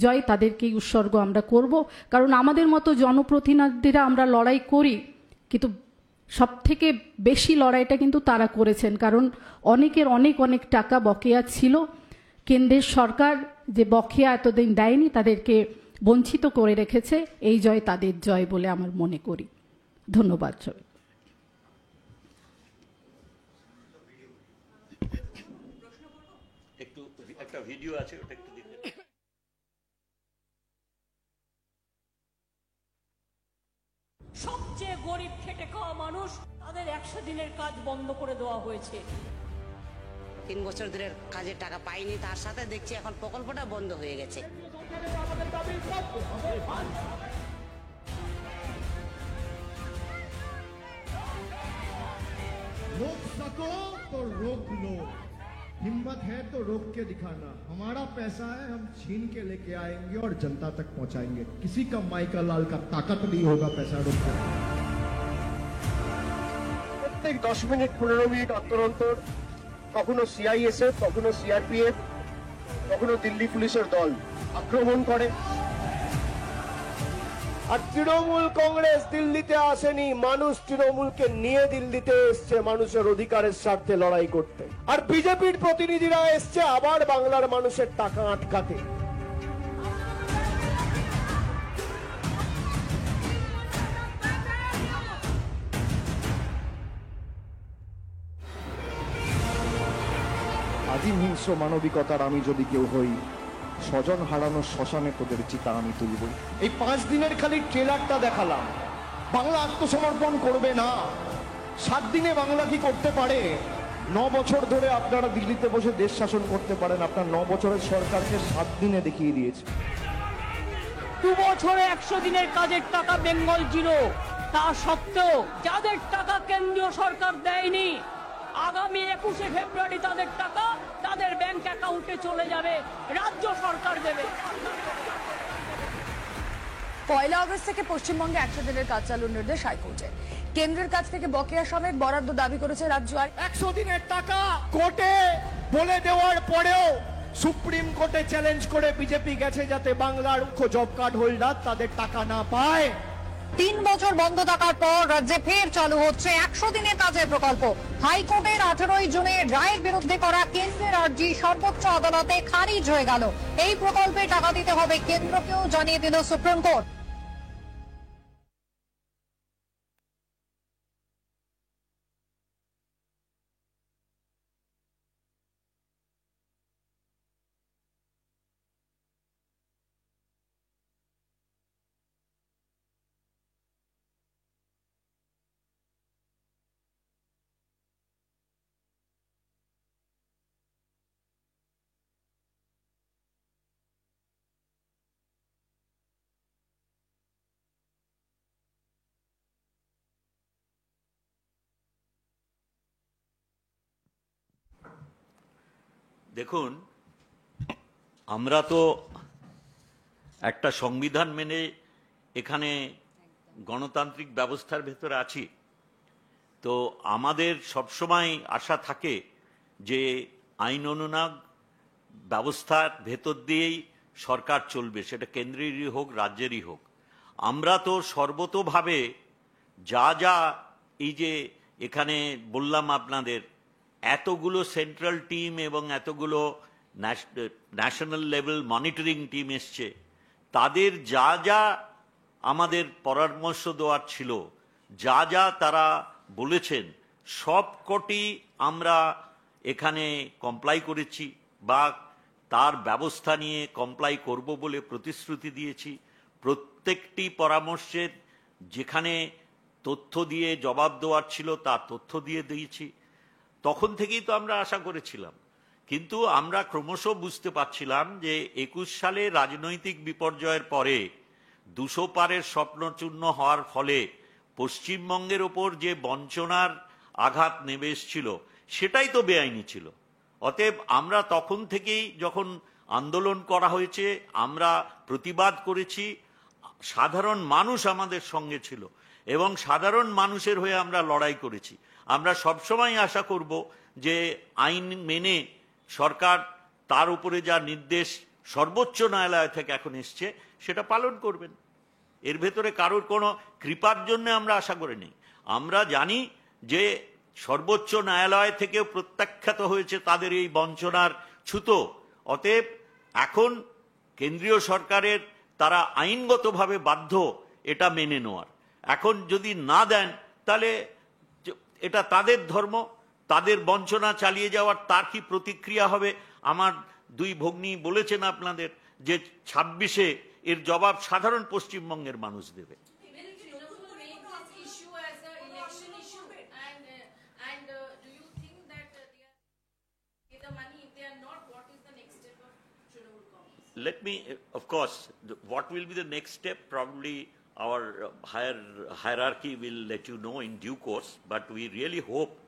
জয় তাদেরকেই উৎসর্গ আমরা করব। কারণ আমাদের মতো জনপ্রতিনিধিরা আমরা লড়াই করি, কিন্তু সবথেকে বেশি লড়াইটা কিন্তু তারা করেছেন। কারণ অনেকের অনেক টাকা বকেয়া ছিল, কেন্দ্রের সরকার যে বকেয়া এতদিন দেয়নি, তাদেরকে বঞ্চিত করে রেখেছে। এই জয় তাদের জয় বলে আমার মনে করি। ধন্যবাদ সবাই। একটা ভিডিও আছে, ওটা একটু দিতে। সবচেয়ে গরিব খেটে খাওয়া মানুষ, তাদের 100 দিনের কাজ বন্ধ করে দেওয়া হয়েছে। 3 বছর ধরে কাজের টাকা পাইনি, তার সাথে দেখছি এখন প্রকল্পটা বন্ধ হয়ে গেছে। रोक सको तो रोक लो, हिम्मत है तो रोक के दिखाना। हमारा पैसा है, हम छीन के लेके आएंगे और जनता तक पहुंचाएंगे। किसी का माइका लाल का ताकत नहीं होगा पैसा रोकने। প্রত্যেক 10 মিনিট 15 মিনিট অন্তর অন্তর কখনো সিআইএসএফ, কখনো সিআরপিএফ, কখনো দিল্লি পুলিশের দল আক্রমণ করে। আর তৃণমূল কংগ্রেস দিল্লিতে আসেনি, মানুষ তৃণমূলকে নিয়ে দিল্লিতে এসছে মানুষের অধিকারের স্বার্থে লড়াই করতে। আর বিজেপির প্রতিনিধিরা এসছে আবার বাংলার মানুষের টাকা আটকাতে। আদিম হিংস্র মানবিকতার আমি যদি কেউ হই, স্বজন হারানোর শ্মশানে তোদের চিতা আমি তুলব। এই 5 দিনের খালি ট্রেলারটা দেখালাম। বাংলা আত্মসমর্পণ করবে না। 7 দিনে বাংলা কি করতে পারে? 9 বছর ধরে আপনারা দিল্লিতে বসে দেশ শাসন করতে পারেন, আপনার 9 বছরের সরকারকে 7 দিনে দেখিয়ে দিয়েছে। 2 বছরে 100 দিনের কাজের টাকা বেঙ্গল জিরো। তা সত্ত্বেও যাদের টাকা কেন্দ্রীয় সরকার দেয়নি, আগামী 21শে ফেব্রুয়ারি তাদের টাকা তাদের ব্যাংক অ্যাকাউন্টে চলে যাবে, রাজ্য সরকার দেবে। 1 আগস্ট থেকে পশ্চিমবঙ্গে 100 দিনের কাজ চালুর নির্দেশ হাইকোর্টে। কেন্দ্রের কাছ থেকে বকেয়া সমেত বরাদ্দ দাবি করেছে রাজ্য। আর 100 দিনের টাকা কোর্টে বলে দেওয়ার পরেও সুপ্রিম কোর্টে চ্যালেঞ্জ করে বিজেপি গেছে যাতে বাংলার জব কার্ড হোল্ডার তাদের টাকা না পায়। 3 বছর বন্ধ থাকার পর রাজ্যে ফের চালু হচ্ছে 100 দিনের কাজের প্রকল্প। হাইকোর্টের 18 জুনে রায়ের বিরুদ্ধে করা কেন্দ্রের আর্জি সর্বোচ্চ আদালতে খারিজ হয়ে গেল। এই প্রকল্পে টাকা দিতে হবে কেন্দ্রকেও জানিয়ে দিল সুপ্রিম কোর্ট। দেখুন, আমরা তো একটা সংবিধান মেনে এখানে গণতান্ত্রিক ব্যবস্থার ভেতরে আছি। তো আমাদের সবসময় আশা থাকে যে আইন অনুনাগ ব্যবস্থার ভেতর দিয়েই সরকার চলবে, সেটা কেন্দ্রেরই হোক রাজ্যেরই হোক। আমরা তো সর্বতোভাবে যা যা এই যে এখানে বললাম আপনাদের, এতগুলো সেন্ট্রাল টিম এবং এতগুলো ন্যাশনাল লেভেল মনিটরিং টিম এসছে, তাদের যা যা আমাদের পরামর্শ দেওয়ার ছিল, যা যা তারা বলেছেন, সবকটি আমরা এখানে কমপ্লাই করেছি বা তার ব্যবস্থা নিয়ে কমপ্লাই করব বলে প্রতিশ্রুতি দিয়েছি। প্রত্যেকটি পরামর্শের যেখানে তথ্য দিয়ে জবাব দেওয়ার ছিল তার তথ্য দিয়ে দিয়েছি। তখন থেকেই তো আমরা আশা করেছিলাম, কিন্তু আমরা ক্রমশ বুঝতে পারছিলাম যে 21 সালে রাজনৈতিক বিপর্যয়ের পরে 200 পারের স্বপ্নচূর্ণ হওয়ার ফলে পশ্চিমবঙ্গের ওপর যে বঞ্চনার আঘাত নেমে এসেছিল সেটাই তো বেআইনি ছিল। অতএব আমরা তখন থেকেই যখন আন্দোলন করা হয়েছে, আমরা প্রতিবাদ করেছি, সাধারণ মানুষ আমাদের সঙ্গে ছিল এবং সাধারণ মানুষের হয়ে আমরা লড়াই করেছি। আমরা সবসময় আশা করব যে আইন মেনে সরকার তার উপরে যা নির্দেশ সর্বোচ্চ ন্যায়ালয় থেকে এখন এসছে সেটা পালন করবেন। এর ভেতরে কারোর কোনো কৃপার জন্য আমরা আশা করে নেই। আমরা জানি যে সর্বোচ্চ ন্যায়ালয় থেকে প্রত্যাখ্যাত হয়েছে তাদের এই বঞ্চনার ছুতো। অতএব এখন কেন্দ্রীয় সরকারের তারা আইনগতভাবে বাধ্য এটা মেনে নেওয়ার। এখন যদি না দেন তাহলে এটা তাদের ধর্ম, তাদের বঞ্চনা চালিয়ে যাওয়ার তার কি প্রতিক্রিয়া হবে। আমার দুই ভগ্নী বলেছেন আপনাদের যে 26-এ এর জবাব সাধারণ পশ্চিমবঙ্গের মানুষ দেবে। let me, of course, what will be the next step? Probably our higher hierarchy will let you know in due course, but we really hope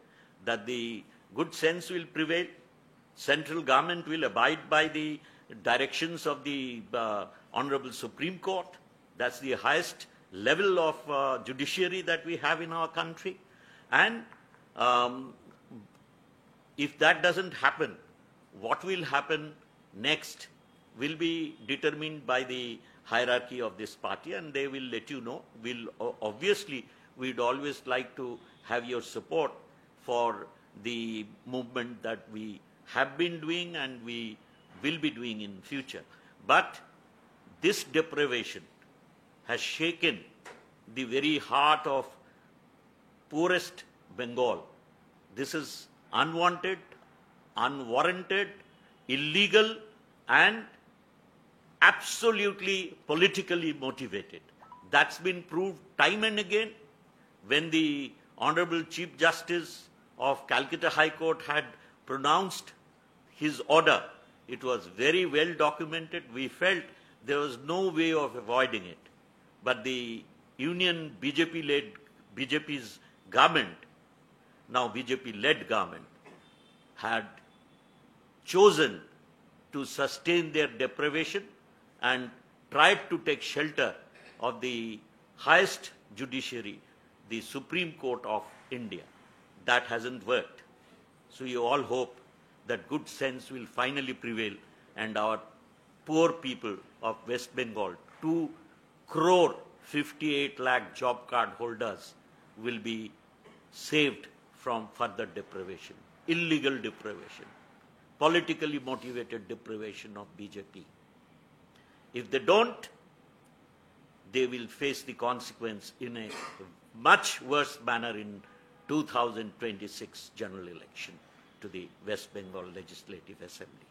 that the good sense will prevail. Central government will abide by the directions of the Honorable Supreme Court. That's the highest level of judiciary that we have in our country. And if that doesn't happen, what will happen next will be determined by the hierarchy of this party, and they will let you know. Obviously, we'd always like to have your support for the movement that we have been doing and we will be doing in future. But this deprivation has shaken the very heart of poorest Bengal. This is unwanted, unwarranted, illegal, and absolutely politically motivated. That's been proved time and again when the Honorable Chief Justice of Calcutta High Court had pronounced his order. It was very well documented. We felt there was no way of avoiding it. But the union BJP's government, now BJP-led government, had chosen to sustain their deprivation and tried to take shelter of the highest judiciary, the Supreme Court of India. That hasn't worked. So you all hope that good sense will finally prevail and our poor people of West Bengal, 2 crore 58 lakh job card holders, will be saved from further deprivation, illegal deprivation, politically motivated deprivation of BJP. If they don't, they will face the consequence in a much worse manner in 2026 general election to the West Bengal Legislative Assembly.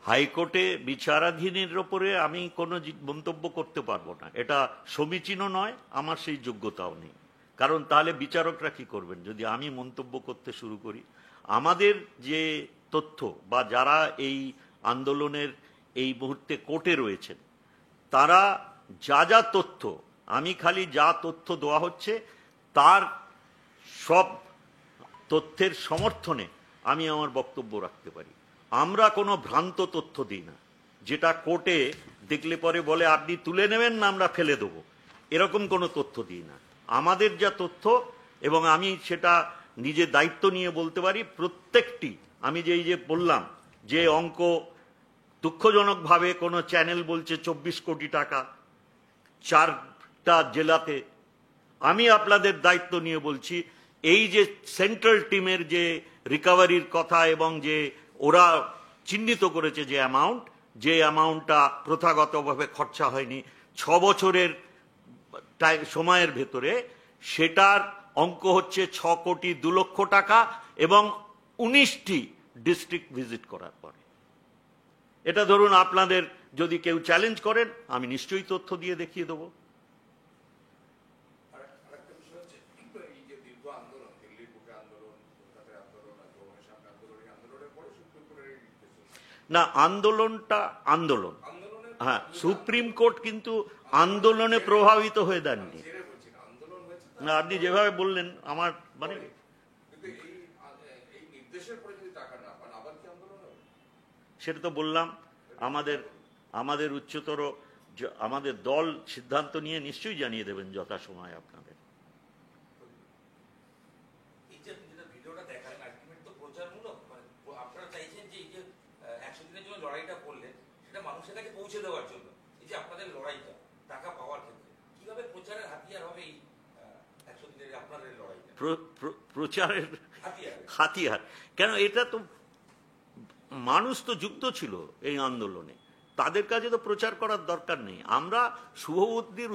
হাইকোর্টে বিচারাধীনের ওপরে আমি কোনো মন্তব্য করতে পারবো না, এটা সমীচীনও নয়, আমার সেই যোগ্যতাও নেই। কারণ তাহলে বিচারকরা কি করবেন যদি আমি মন্তব্য করতে শুরু করি? আমাদের যে তথ্য বা যারা এই আন্দোলনের এই মুহূর্তে কোর্টে রয়েছেন, তারা যা যা তথ্য, আমি খালি যা তথ্য দেওয়া হচ্ছে তার সব তথ্যের সমর্থনে আমি আমার বক্তব্য রাখতে পারি। আমরা কোনো ভ্রান্ত তথ্য দিই না, যেটা কোর্টে দেখলে পরে বলে আপনি তুলে নেবেন না আমরা ফেলে দেবো, এরকম কোনো তথ্য দিই না। আমাদের যা তথ্য, এবং আমি সেটা নিজে দায়িত্ব নিয়ে বলতে পারি, প্রত্যেকটি আমি যেই যে বললাম যে অঙ্ক, দুঃখজনকভাবে কোনো চ্যানেল বলছে 24 কোটি টাকা 4টা জেলাতে। আমি আপনাদের দায়িত্ব নিয়ে বলছি, এই যে সেন্ট্রাল টিমের যে রিকভারির কথা এবং যে ওরা চিহ্নিত করেছে যে অ্যামাউন্টটা প্রথাগতভাবে খরচা হয়নি 6 বছরের সময়ের ভেতরে, সেটার অঙ্ক হচ্ছে 6 কোটি 2 লক্ষ টাকা এবং 19টি ডিস্ট্রিক্ট ভিজিট করার পরে। এটা ধরুন আপনাদের যদি কেউ চ্যালেঞ্জ করেন, আমি নিশ্চয়ই তথ্য দিয়ে দেখিয়ে দেবো। না, আন্দোলনটা আন্দোলন, হ্যাঁ, সুপ্রিম কোর্ট কিন্তু আন্দোলনে প্রভাবিত হয়ে দেননি। না, আপনি যেভাবে বললেন আমার মানে সেটা তো বললাম, আমাদের উচ্চতর আমাদের দল সিদ্ধান্ত নিয়ে নিশ্চয়ই জানিয়ে দেবেন যথাসময়ে আপনাদের। লড়াইটা করলেন সেটা মানুষের কাছে পৌঁছে দেওয়ার জন্য, এই যে আপনাদের লড়াইটা টাকা পাওয়ার ক্ষেত্রে কিভাবে প্রচারের হাতিয়ার হবে এই 100 দিনের আপনাদের লড়াইটা? প্রচারের হাতিয়ার কেন? এটা তো মানুষ তো যুক্ত ছিল এই আন্দোলনে। তাদের কাছে তো প্রচার করার দরকার নেই। আমরা শুভবুদ্ধির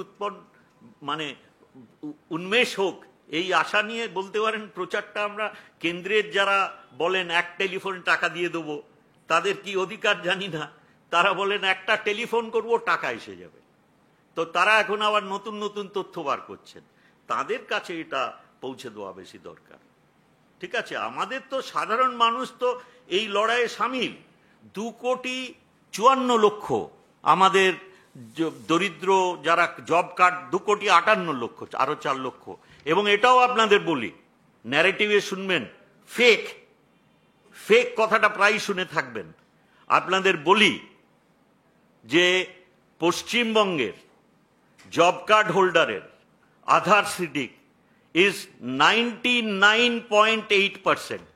উন্মেষ হোক এই আশা নিয়ে বলতে পারেন প্রচারটা আমরা কেন্দ্রের যারা বলেন এক টেলিফোন টাকা দিয়ে দেবো, তাদের কি অধিকার জানি না, তারা বলেন একটা টেলিফোন করব টাকা এসে যাবে। তো তারা এখন আবার নতুন নতুন তথ্য বার করছেন, তাদের কাছে এটা পৌঁছে দেওয়া বেশি দরকার। ঠিক আছে, আমাদের তো সাধারণ মানুষ তো এই লড়াইয়ে সামিল। 2,54,00,000 আমাদের দরিদ্র যারা জব কার্ড, 2,58,00,000, আরো 4 লক্ষ। এবং এটাও আপনাদের বলি, ন্যারেটিভে শুনবেন ফেক, ফেক কথাটা প্রায় শুনে থাকবেন। আপনাদের বলি যে পশ্চিমবঙ্গের জব কার্ড হোল্ডারের আধার সিডিক is 99.8%,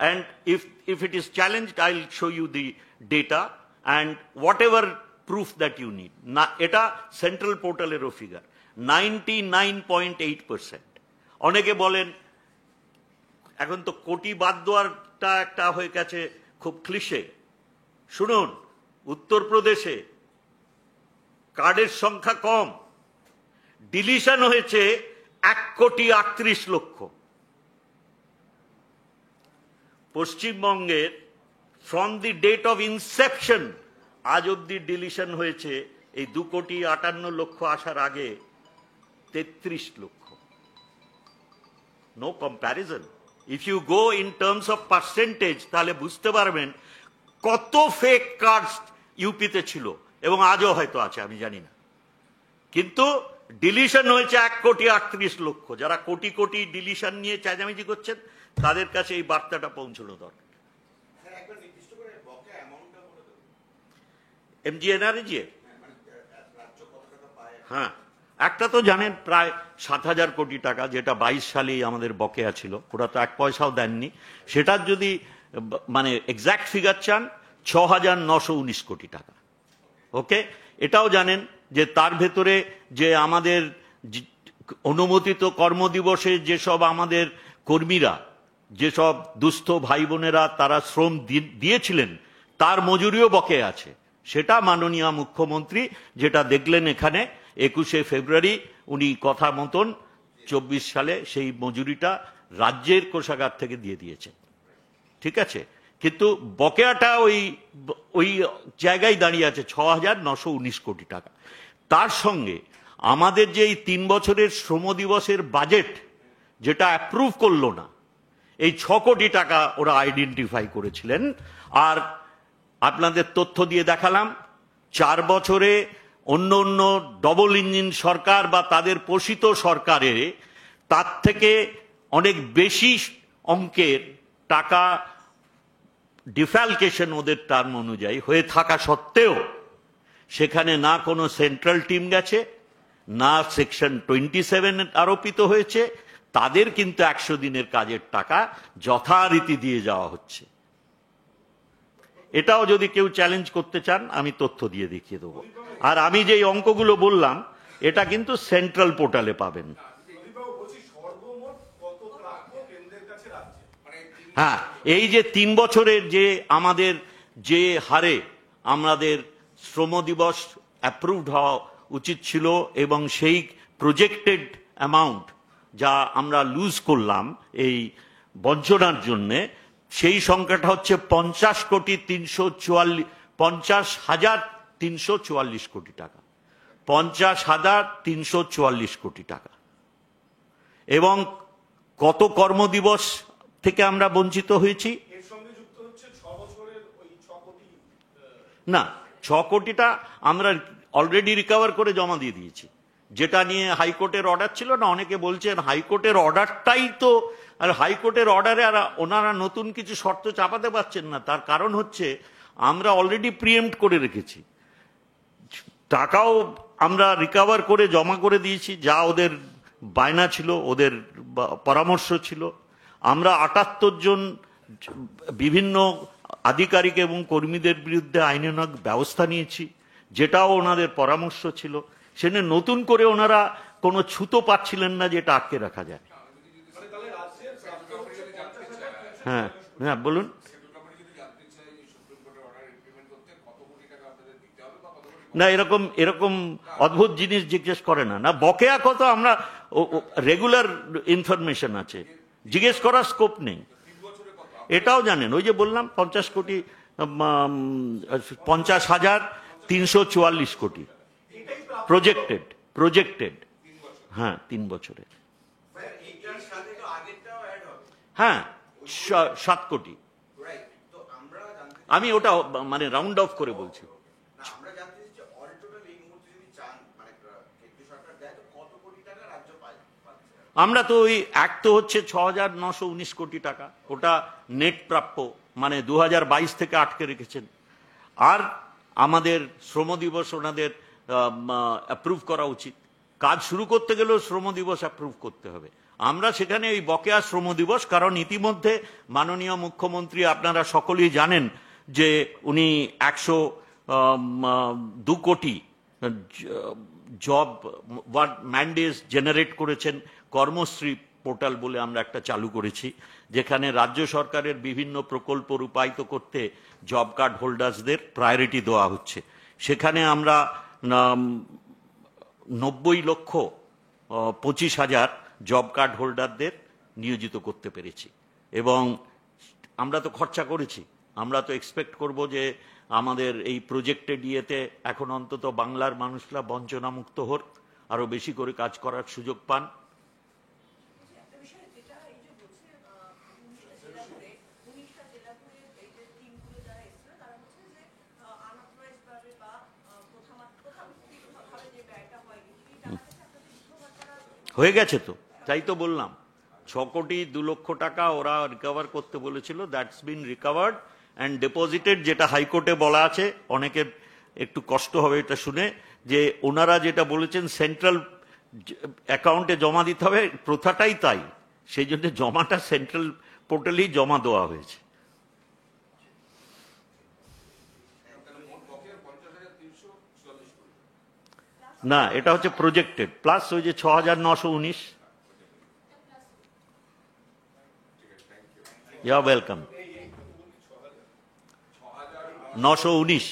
and if it is challenged, I'll show you the data and whatever proof that you need. Na eta central portal ero figure 99.8%. অনেকে বলেন এখন তো কোটি বাদ দেওয়ারটা একটা হয়ে গেছে খুব ক্লিশে। শুনুন, উত্তরপ্রদেশে কার্ডের সংখ্যা কম, ডিলিশন হয়েছে 1,38,00,000। পশ্চিমবঙ্গের from the date of inception আজ অব্দি ডিলিশন হয়েছে এই 2,58,00,000 আসার আগে 33 লক্ষ। No comparison. If you go in terms of percentage তাহলে বুঝতে পারবেন কত ফেক কার্ডস ইউপিতে ছিল, এবং আজও হয়তো আছে, আমি জানি না। কিন্তু ডিলিশন হয়েছে 1,38,00,000। যারা কোটি কোটি ডিলিশন নিয়ে চেঁচামেচি করছেন তাদের কাছে এই বার্তাটা পৌঁছানো দরকার। এমজিএনআরএজিএ হ্যাঁ, একটা তো জানেন প্রায় 7,000 কোটি টাকা, যেটা 22 সালেই আমাদের বকেয়া ছিল, ওরা তো 1 পয়সাও দেননি। সেটার যদি এক্সাক্ট ফিগার চান 6,919 কোটি টাকা। ওকে, এটাও জানেন যে তার ভেতরে যে আমাদের অনুমোদিত কর্মদিবসে যেসব আমাদের কর্মীরা, যেসব দুস্থ ভাই বোনেরা তারা শ্রম দিয়েছিলেন তার মজুরিও বকেয়া আছে। সেটা মাননীয় মুখ্যমন্ত্রী যেটা দেখলেন এখানে 21শে ফেব্রুয়ারি উনি কথা মতন 24 সালে সেই মজুরিটা রাজ্যের কোষাগার থেকে দিয়ে দিয়েছেন। ঠিক আছে, কিন্তু বকেয়াটা ওই জায়গায় দাঁড়িয়ে আছে 6,919 কোটি টাকা। তার সঙ্গে আমাদের যে এই 3 বছরের শ্রম দিবসের বাজেট যেটা অ্যাপ্রুভ করলো না, এই 6 কোটি টাকা ওরা আইডেন্টিফাই করেছিলেন। আর আপনাদের তথ্য দিয়ে দেখালাম 4 বছরে অন্য অন্য ডবল ইঞ্জিন সরকার বা তাদের পোষিত সরকারের তার থেকে অনেক বেশি অঙ্কের টাকা ডিফ্যালকেশন ওদের টার্ম অনুযায়ী হয়ে থাকা সত্ত্বেও সেখানে না কোনো সেন্ট্রাল টিম গেছে, না সেকশন 27 আরোপিত হয়েছে। তাদের কিন্তু 100 দিনের কাজের টাকা যথারীতি দিয়ে যাওয়া হচ্ছে। এটাও যদি কেউ চ্যালেঞ্জ করতে চান আমি তথ্য দিয়ে দেখিয়ে দেবো। আর আমি যে অঙ্কগুলো বললাম এটা কিন্তু সেন্ট্রাল পোর্টালে পাবেন। হ্যাঁ, এই যে 3 বছরের যে আমাদের যে হারে আমাদের শ্রম দিবস অ্যাপ্রুভড হওয়া উচিত ছিল এবং সেই প্রজেক্টেড অ্যামাউন্ট যা আমরা লুজ করলাম এই বঞ্চনার জন্যে, সেই সংখ্যাটা হচ্ছে 50,344 কোটি টাকা। 50,344 কোটি টাকা। এবং কত কর্মদিবস থেকে আমরা বঞ্চিত হয়েছি? না, 6 কোটিটা আমরা অলরেডি রিকভার করে জমা দিয়ে দিয়েছি, যেটা নিয়ে হাইকোর্টের অর্ডার ছিল না। অনেকে বলছেন হাইকোর্টের অর্ডারটাই তো, আর হাইকোর্টের অর্ডারে আর ওনারা নতুন কিছু শর্ত চাপাতে পারছেন না। তার কারণ হচ্ছে আমরা অলরেডি প্রিএম্প্ট করে রেখেছি, টাকাও আমরা রিকভার করে জমা করে দিয়েছি, যা ওদের বায়না ছিল, ওদের পরামর্শ ছিল। আমরা 78 জন বিভিন্ন আধিকারিক এবং কর্মীদের বিরুদ্ধে আইনানুগ ব্যবস্থা নিয়েছি, যেটাও ওনাদের পরামর্শ ছিল। সেখানে নতুন করে ওনারা কোনো ছুতো পাচ্ছিলেন না যেটা আটকে রাখা যায়। হ্যাঁ হ্যাঁ, বলুন। না, এরকম এরকম অদ্ভুত জিনিস জিজ্ঞেস করে না। না, বকেয়া কত আমরা রেগুলার ইনফরমেশন আছে, জিজ্ঞেস করার স্কোপ নেই। এটাও জানেন, ওই যে বললাম 50,344 কোটি প্রজেক্টেড। হ্যাঁ, 3 বছরে। হ্যাঁ, 7 কোটি। আমি ওটা মানে রাউন্ড অফ করে বলছি। আমরা তো ওই এক তো হচ্ছে 6,919 কোটি টাকা, ওটা নেট প্রাপ্য, মানে 2022 থেকে আটকে রেখেছেন। আর আমাদের শ্রম দিবস ওনাদের অ্যাপ্রুভ করা উচিত। কাজ শুরু করতে গেলেও শ্রম দিবস অ্যাপ্রুভ করতে হবে। আমরা সেখানে এই বকেয়া শ্রম দিবস, কারণ ইতিমধ্যে মাননীয় মুখ্যমন্ত্রী আপনারা সকলেই জানেন যে উনি 102 কোটি জব ম্যান্ডেটস জেনারেট করেছেন। কর্মশ্রী পোর্টাল বলে আমরা একটা চালু করেছি, যেখানে রাজ্য সরকারের বিভিন্ন প্রকল্প রূপায়িত করতে জব কার্ড হোল্ডার্সদের প্রায়োরিটি দেওয়া হচ্ছে। সেখানে আমরা 90,25,000 জব কার্ড হোল্ডারদের নিয়োজিত করতে পেরেছি। এবং আমরা তো খরচা করেছি, আমরা তো এক্সপেক্ট করব যে আমাদের এই প্রজেক্টেড ইয়েতে এখন অন্তত বাংলার মানুষরা বঞ্চনামুক্ত হোক, আরো বেশি করে কাজ করার সুযোগ পান। হয়ে গেছে তো, তাই তো বললাম 6 কোটি 2 লক্ষ টাকা ওরা রিকভার করতে বলেছিল, that's bin recovered and deposited. যেটা হাইকোর্টে বলা আছে, অনেকের একটু কষ্ট হবে এটা শুনে, যে ওনারা যেটা বলেছেন সেন্ট্রাল অ্যাকাউন্টে জমা দিতে হবে, প্রথাটাই তাই, সেই জন্য জমাটা সেন্ট্রাল পোর্টালেই জমা দেওয়া হয়েছে। না, এটা হচ্ছে প্রজেক্টেড প্লাস ওই যে 6,919। You are welcome. 919।